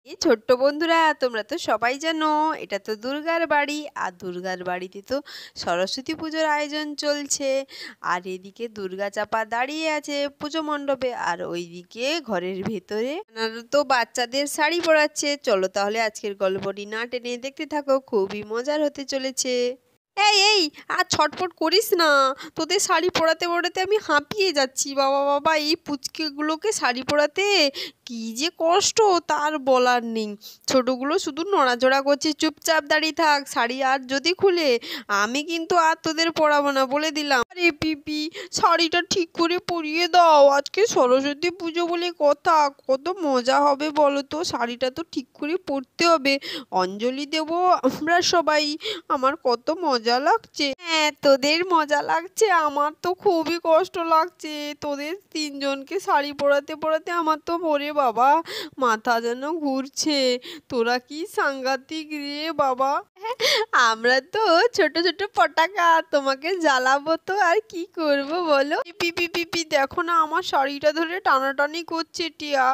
এই ছোট্ট বন্ধুরা, তোমরা তো সবাই জানো এটা তো দুর্গার বাড়ি। আর দুর্গার বাড়িতে তো সরস্বতী পুজোর আয়োজন চলছে। আর এদিকে দুর্গা চাপা দাঁড়িয়ে আছে পুজো মণ্ডপে, আর ওইদিকে ঘরের ভেতরে তো বাচ্চাদের শাড়ি পরাচ্ছে। চলো তাহলে আজকের গল্পটি না টেনে দেখতে থাকো, খুবই মজার হতে চলেছে। এই এই আর ছটফট করিস না, তোদের শাড়ি পরাতে পরাতে আমি হাঁপিয়ে যাচ্ছি। বাবা বাবা, এই পুচকেগুলোকে শাড়ি পরাতে কি যে কষ্ট তার বলার নেই। ছোটগুলো শুধু নড়াচড়া করছে, চুপচাপ দাঁড়িয়ে থাক। শাড়ি আর যদি খুলে আমি কিন্তু আর তোদের পরাবো না, বলে দিলাম। আরে পিপি, শাড়িটা ঠিক করে পরিয়ে দাও, আজকে সরস্বতী পুজো বলে কথা, কত মজা হবে বলো তো। শাড়িটা তো ঠিক করে পরতে হবে, অঞ্জলি দেব আমরা সবাই। আমার কত মজা লাগছে। হ্যাঁ, তোদের মজা লাগছে, আমার তো খুবই কষ্ট লাগছে। তোদের তিনজনকে শাড়ি পরাতে পরাতে আমার তো ওরে বাবা মাথা যেন ঘুরছে। তোরা কি সাংঘাতিক রে বাবা। আমরা তো ছোট ছোট পটাকা, তোমাকে জ্বালাবো তো আর কি করব বলো। পিপি পিপি, দেখো না আমার শাড়িটা ধরে টানাটানি করছে। টিয়া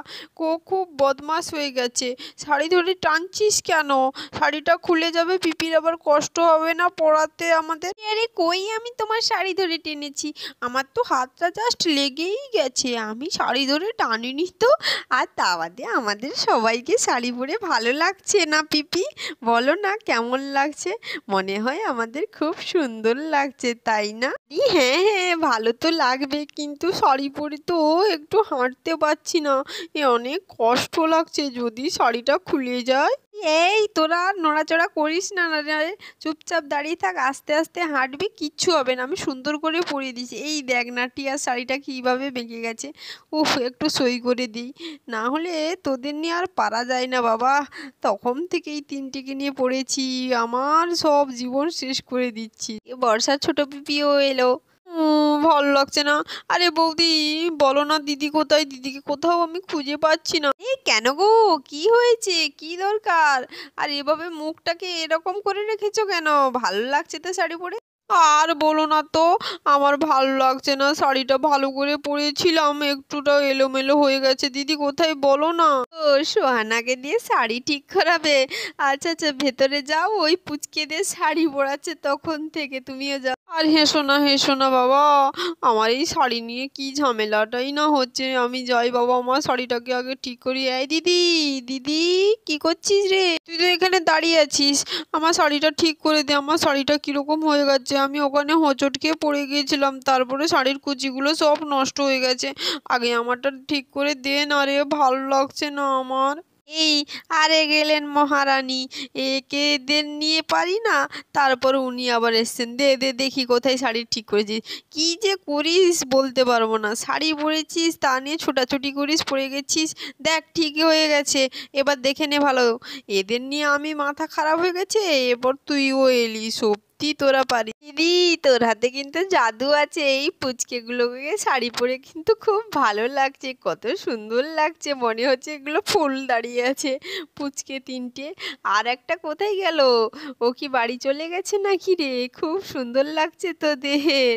খুব বদমাশ হয়ে গেছে। শাড়ি ধরে টানছিস কেন? শাড়িটা খুলে যাবে, পিপির আবার কষ্ট হবে না পরাতে আমাদের। আরে কই আমি তোমার শাড়ি ধরে টেনেছি, আমার তো হাতটা জাস্ট লেগেই গেছে, আমি শাড়ি ধরে টানিনি তো। আর তা বাদে আমাদের সবাইকে শাড়ি পরে ভালো লাগছে না পিপি? বলো না কেমন লাগছে? মনে হয় আমাদের খুব সুন্দর লাগছে, তাই না? হ্যাঁ হ্যাঁ, ভালো তো লাগবে, কিন্তু শাড়ি পরে তো একটু হাঁটতে পারছি না, অনেক কষ্ট লাগছে। যদি শাড়িটা খুলে যায়। এই তোরা নড়াচড়া করিস না রে, চুপচাপ দাঁড়িয়ে থাক, আস্তে আস্তে হাঁটবি, কিচ্ছু হবে না, আমি সুন্দর করে পরিয়ে দিয়েছি। এই দেখ না টিয়ার শাড়িটা কীভাবে বেঁকে গেছে। উফ, একটু সই করে দিই, না হলে তোদের নিয়ে আর পারা যায় না বাবা। তখন থেকেই তিনটিকে নিয়ে পড়েছি, আমার সব জীবন শেষ করে দিচ্ছি। বর্ষার ছোট পিপিও এলো। ভালো লাগছে না। আরে বৌদি, বলো না দিদি কোথায়? দিদিকে কোথাও আমি খুঁজে পাচ্ছি না। এই কেন গো, কি হয়েছে, কি দরকার? আর এভাবে মুখটাকে এরকম করে রেখেছো কেন? ভালো লাগছে তো শাড়ি পরে? আর বলো না তো, আমার ভালো লাগছে না। শাড়িটা ভালো করে পরেছিলাম, একটুটা এলোমেলো হয়ে গেছে। দিদি কোথায় বলো না। ও, সোহানাকে দিয়ে শাড়ি ঠিক করাবে? আচ্ছা আচ্ছা, ভেতরে যাও, ওই পুচকেদের শাড়ি পরাচ্ছে তখন থেকে, তুমিও যাও। আর হেসো না বাবা, আমার এই শাড়ি নিয়ে কি ঝামেলাটাই না হচ্ছে। আমি যাই বাবা, আমার শাড়িটাকে আগে ঠিক করি। এই দিদি, দিদি কি করছিস রে? তুই তো এখানে দাঁড়িয়ে আছিস, আমার শাড়িটা ঠিক করে দে। আমার শাড়িটা কিরকম হয়ে গেছে, আমি ওখানে হোঁচট খেয়ে পড়ে গিয়েছিলাম, তারপরে শাড়ির কুচিগুলো সব নষ্ট হয়ে গেছে। আগে আমারটা ঠিক করে দে না রে, ভালো লাগছে না আমার। এই আরে গেলেন মহারানী, একে দেন নিয়ে পারি না, তারপর উনি আবার এসছেন। দে দে দেখি কোথায় শাড়ি ঠিক করেছিস। কি যে করিস বলতে পারবো না, শাড়ি পরেছিস তা নিয়ে ছোটাছুটি করিস, পরে গেছিস। দেখ ঠিকই হয়ে গেছে, এবার দেখে নে ভালো। এদের নিয়ে আমি মাথা খারাপ হয়ে গেছে, এরপর তুইও এলি, সত্যি তোরা পারি। দিদি, তোর হাতে কিন্তু জাদু আছে, এই পুচকেগুলোকে শাড়ি পরে কিন্তু খুব ভালো লাগছে, কত সুন্দর লাগছে, মনে হচ্ছে এগুলো ফুল দাঁড়িয়ে আছে। পুচকে তিনটে, আর একটা কোথায় গেল? ও কি বাড়ি চলে গেছে নাকি রে? খুব সুন্দর লাগছে তোদের।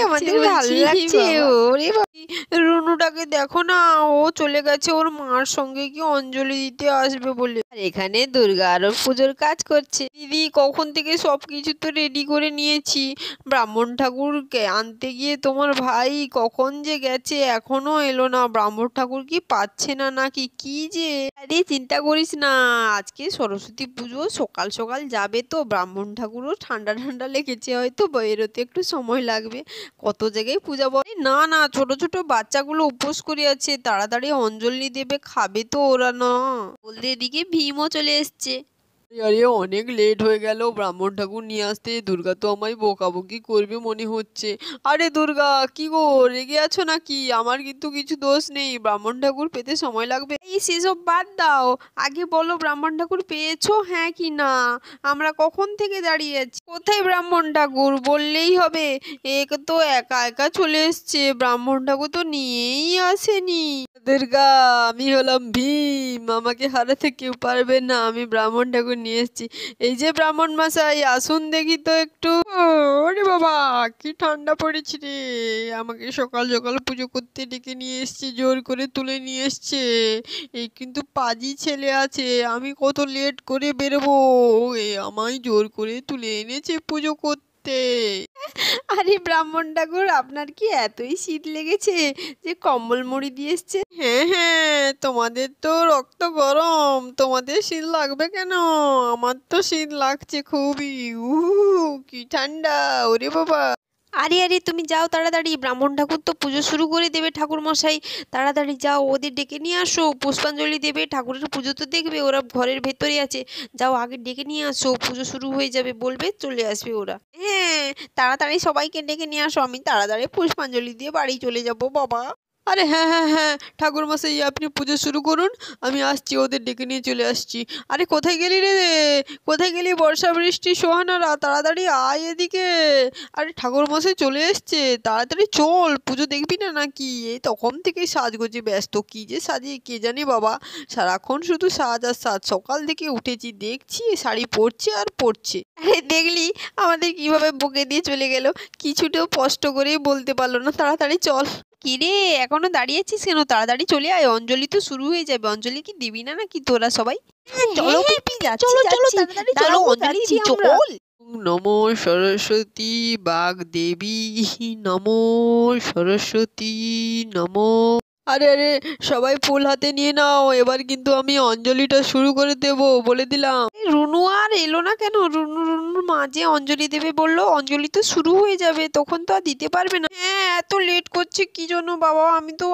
আমাদের ভালো লাগছে। ওরে রুনুটাকে দেখো না, ও চলে গেছে ওর মার সঙ্গে কি অঞ্জলি দিতে আসবে বলে। আর এখানে দুর্গা আরো পুজোর কাজ করছে। দিদি কখন থেকে সব কিছু তো রেডি করে নিয়েছি, ব্রাহ্মণ ঠাকুরকে আনতে গিয়ে তোমার ভাই কখন যে গেছে, এখনো এলো না। ব্রাহ্মণ ঠাকুর কি পাচ্ছে না নাকি কি যে। আরে চিন্তা করিস না, আজকে সরস্বতী পুজো, সকাল সকাল যাবে তো, ব্রাহ্মণ ঠাকুরও ঠান্ডা ঠান্ডা লেগেছে, হয়তো বেরোতে একটু সময় লাগবে। কত জায়গায় পূজা বলে না না, ছোট ছোট বাচ্চাগুলো উপোস করে আছে, তাড়াতাড়ি অঞ্জলি দেবে, খাবে তো ওরা না। বলতে এদিকে ভীমও চলে এসছে। আরে অনেক লেট হয়ে গেল ব্রাহ্মণ ঠাকুর নিয়ে আসতে, দুর্গা তো আমায় বকাবকি করবে মনে হচ্ছে। আরে দুর্গা, কি গো রেগে আছো নাকি? আমার কিন্তু কিছু দোষ নেই, ব্রাহ্মণ ঠাকুর পেতে সময় লাগবে। এই সেসব বাদ দাও, আগে বলো ব্রাহ্মণ ঠাকুর পেয়েছো হ্যাঁ কি না? আমরা কখন থেকে দাঁড়িয়ে আছি। কোথায় ব্রাহ্মণ ঠাকুর বললেই হবে, এ তো একা একা চলে এসছে, ব্রাহ্মণ ঠাকুর তো নিয়েই আসেনি। দুর্গা, আমি হলাম ভীম, আমাকে হারাতে কেউ পারবে না, আমি ব্রাহ্মণ ঠাকুর ঠাকুর নিয়ে এসেছি। এই যে ব্রাহ্মণ মশাই, আসুন দেখি তো একটু। ওরে বাবা, কি ঠান্ডা পড়েছে রে! আমাকে সকাল সকাল পুজো করতে ডেকে নিয়ে এসছে, জোর করে তুলে নিয়ে এসছে। এই কিন্তু পাজি ছেলে আছে, আমি কত লেট করে বেরোবো, এ আমায় জোর করে তুলে এনেছে পুজো করতে। আরে ব্রাহ্মণ ঠাকুর, আপনার কি এতই শীত লেগেছে যে কম্বল মুড়ি দিয়ে এসছে? হ্যাঁ হ্যাঁ, তোমাদের তো রক্ত গরম, তোমাদের শীত লাগবে কেন? আমার তো শীত লাগছে খুবই। কি ঠান্ডা! ওরে বাবা! আরে আরে, তুমি যাও তাড়াতাড়ি, ব্রাহ্মণ ঠাকুর তো পুজো শুরু করে দেবে। ঠাকুর মশাই, তাড়াতাড়ি যাও, ওদের ডেকে নিয়ে আসো, পুষ্পাঞ্জলি দেবে, ঠাকুরের পুজো তো দেখবে, ওরা ঘরের ভেতরে আছে। যাও, আগে ডেকে নিয়ে আসো, পুজো শুরু হয়ে যাবে বলবে, চলে আসবে ওরা। হ্যাঁ, তাড়াতাড়ি সবাইকে ডেকে নিয়ে আসো, আমি তাড়াতাড়ি পুষ্পাঞ্জলি দিয়ে বাড়ি চলে যাব বাবা। আরে হ্যাঁ হ্যাঁ হ্যাঁ, ঠাকুর মশাই আপনি পুজো শুরু করুন, আমি আসছি, ওদের ডেকে নিয়ে চলে আসছি। আরে কোথায় গেলি রে? কোথায় গেলি বর্ষা বৃষ্টি সোহানারা? তাড়াতাড়ি আয় এদিকে। আরে ঠাকুর মশাই চলে এসছে, তাড়াতাড়ি চল, পুজো দেখবি না নাকি? এই তখন থেকে সাজগোজে ব্যস্ত, কি যে সাজিয়ে কে জানে বাবা, সারাক্ষণ শুধু সাজ আর সাজ। সকাল থেকে উঠেছি, দেখছি শাড়ি পরছে আর পরছে। আরে দেখলি আমাদের কিভাবে বকে দিয়ে চলে গেল, কিছুটাও স্পষ্ট করেই বলতে পারলো না। তাড়াতাড়ি চল। কি রে, এখনো দাঁড়িয়ে আছিস কেন? তাড়াতাড়ি চলে আয়, অঞ্জলি তো শুরু হয়ে যাবে। অঞ্জলি কি দিবি না নাকি তোরা সবাই? চলো পিপি, যাচ্ছি যাচ্ছি, দাঁড়াও অঞ্জলি দিচ্ছি, চল। নমো সরস্বতী বাগদেবী, নমো সরস্বতী, নমো। আরে আরে, সবাই ফুল হাতে নিয়ে নাও, এবার কিন্তু আমি অঞ্জলিটা শুরু করে দেব, বলে দিলাম। রুনু আর এলো না কেন? রুনুর মা যে অঞ্জলি দেবে বললো, অঞ্জলি তো শুরু হয়ে যাবে, তখন তো আর দিতে পারবে না। হ্যাঁ, এত লেট করছে কি জন্য বাবা?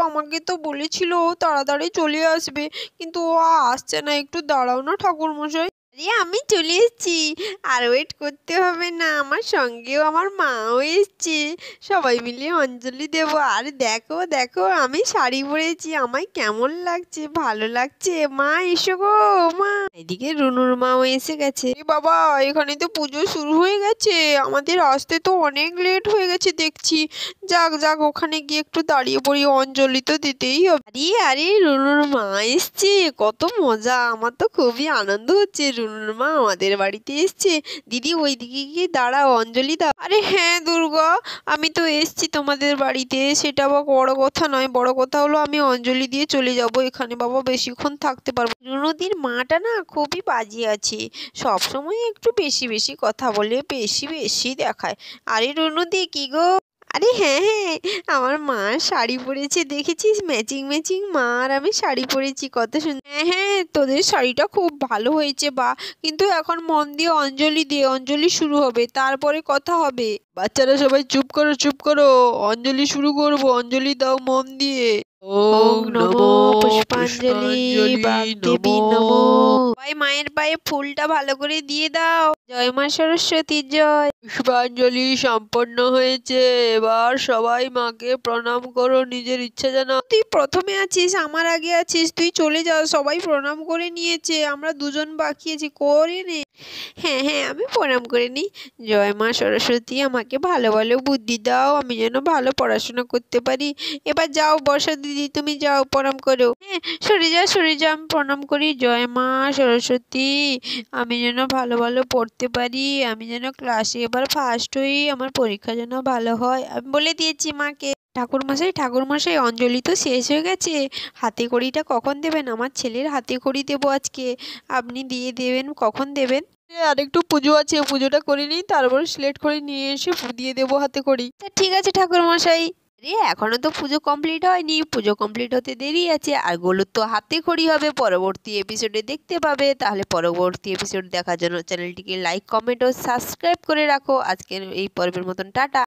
আমাকে তো বলেছিল তাড়াতাড়ি চলে আসবে, কিন্তু ও আসছে না। একটু দাঁড়াও না ঠাকুর মশাই। আরে আমি চলে এসেছি, আর ওয়েট করতে হবে না, আমার সঙ্গেও আমার মাও এসছে, সবাই মিলে অঞ্জলি দেব। আর দেখো দেখো, আমি শাড়ি পরেছি, আমায় কেমন লাগছে, ভালো লাগছে। মা এসো গো মা। এদিকে রুনুর মাও এসে গেছে। এ বাবা, এখানে তো পুজো শুরু হয়ে গেছে, আমাদের আসতে তো অনেক লেট হয়ে গেছে দেখছি। যাক যাক, ওখানে গিয়ে একটু দাঁড়িয়ে পড়ি, অঞ্জলি তো দিতেই হবে। আরে আরে, রুনুর মা এসছে, কত মজা, আমার তো খুবই আনন্দ হচ্ছে। রুনুর মা আমাদের বাড়িতে এসছে। দিদি ওইদিকে গিয়ে দাঁড়াও, অঞ্জলি দাও। আরে হ্যাঁ দুর্গা, আমি তো এসছি তোমাদের বাড়িতে, সেটা বা বড় কথা নয়, বড় কথা হলো আমি অঞ্জলি দিয়ে চলে যাব, এখানে বাবা বেশিক্ষণ থাকতে পারবো। রুনুদির মাটা না খুবই বাজে আছে, সবসময় একটু বেশি বেশি কথা বলে, বেশি বেশি দেখায়। আরে রুনুদি কি গো? আরে হ্যাঁ হ্যাঁ, আমার মা শাড়ি পরেছে, দেখেছিস? ম্যাচিং ম্যাচিং মা আর আমি শাড়ি পরেছি, কত সুন্দর। হ্যাঁ হ্যাঁ, তোদের শাড়িটা খুব ভালো হয়েছে বা, কিন্তু এখন মন দিয়ে অঞ্জলি দে, অঞ্জলি শুরু হবে, তারপরে কথা হবে। বাচ্চারা সবাই চুপ করো চুপ করো, অঞ্জলি শুরু করবো, অঞ্জলি দাও মন দিয়ে। ওং নমো পুষ্পাঞ্জলি বাগদেবী নমো। সবাই মায়ের পায়ে ফুলটা ভালো করে দিয়ে দাও। জয় মা সরস্বতী জয়। পুষ্পাঞ্জলি সম্পন্ন হয়েছে, এবার সবাই মাকে প্রণাম করো, নিজের ইচ্ছা জানাও। তুই প্রথমে আছিস, আমার আগে আছিস, তুই চলে যাও, সবাই প্রণাম করে নিয়েছে, আমরা দুজন বাকি আছি, করে নে। হ্যাঁ হ্যাঁ, আমি প্রণাম করে নিই। জয় মা সরস্বতী, আমাকে ভালো ভালো বুদ্ধি দাও, আমি যেন ভালো পড়াশোনা করতে পারি। এবার যাও বর্ষা দিদি, তুমি যাও প্রণাম করো। হ্যাঁ, সরে যা সরে যা, আমি প্রণাম করি। জয় মা সরস্বতী, আমি যেন ভালো ভালো পড়তে পারি, আমি যেন ক্লাসে এবার ফার্স্ট হই, আমার পরীক্ষা যেন ভালো হয়, আমি বলে দিয়েছি মাকে। ঠাকুরমশাই অঞ্জলি তো শেষ হয়ে গেছে, হাতে খড়িটা কখন দেবেন? আমার ছেলের হাতে খড়ি দেবো আজকে, আপনি দিয়ে দেবেন, কখন দেবেন? আর একটু পুজো আছে, পুজোটা করে নিই, তারপর স্লেট খড়ি নিয়ে এসে দিয়ে দেবো হাতে খড়ি। ঠিক আছে ঠাকুরমশাই। রে, এখনো তো পুজো কমপ্লিট হয়নি, পুজো কমপ্লিট হতে দেরি আছে, আর গোলুর তো হাতে খড়ি হবে, পরবর্তী এপিসোডে দেখতে পাবে। তাহলে পরবর্তী এপিসোড দেখার জন্য চ্যানেলটিকে লাইক কমেন্ট ও সাবস্ক্রাইব করে রাখো। আজকের এই পর্বের মতন টাটা।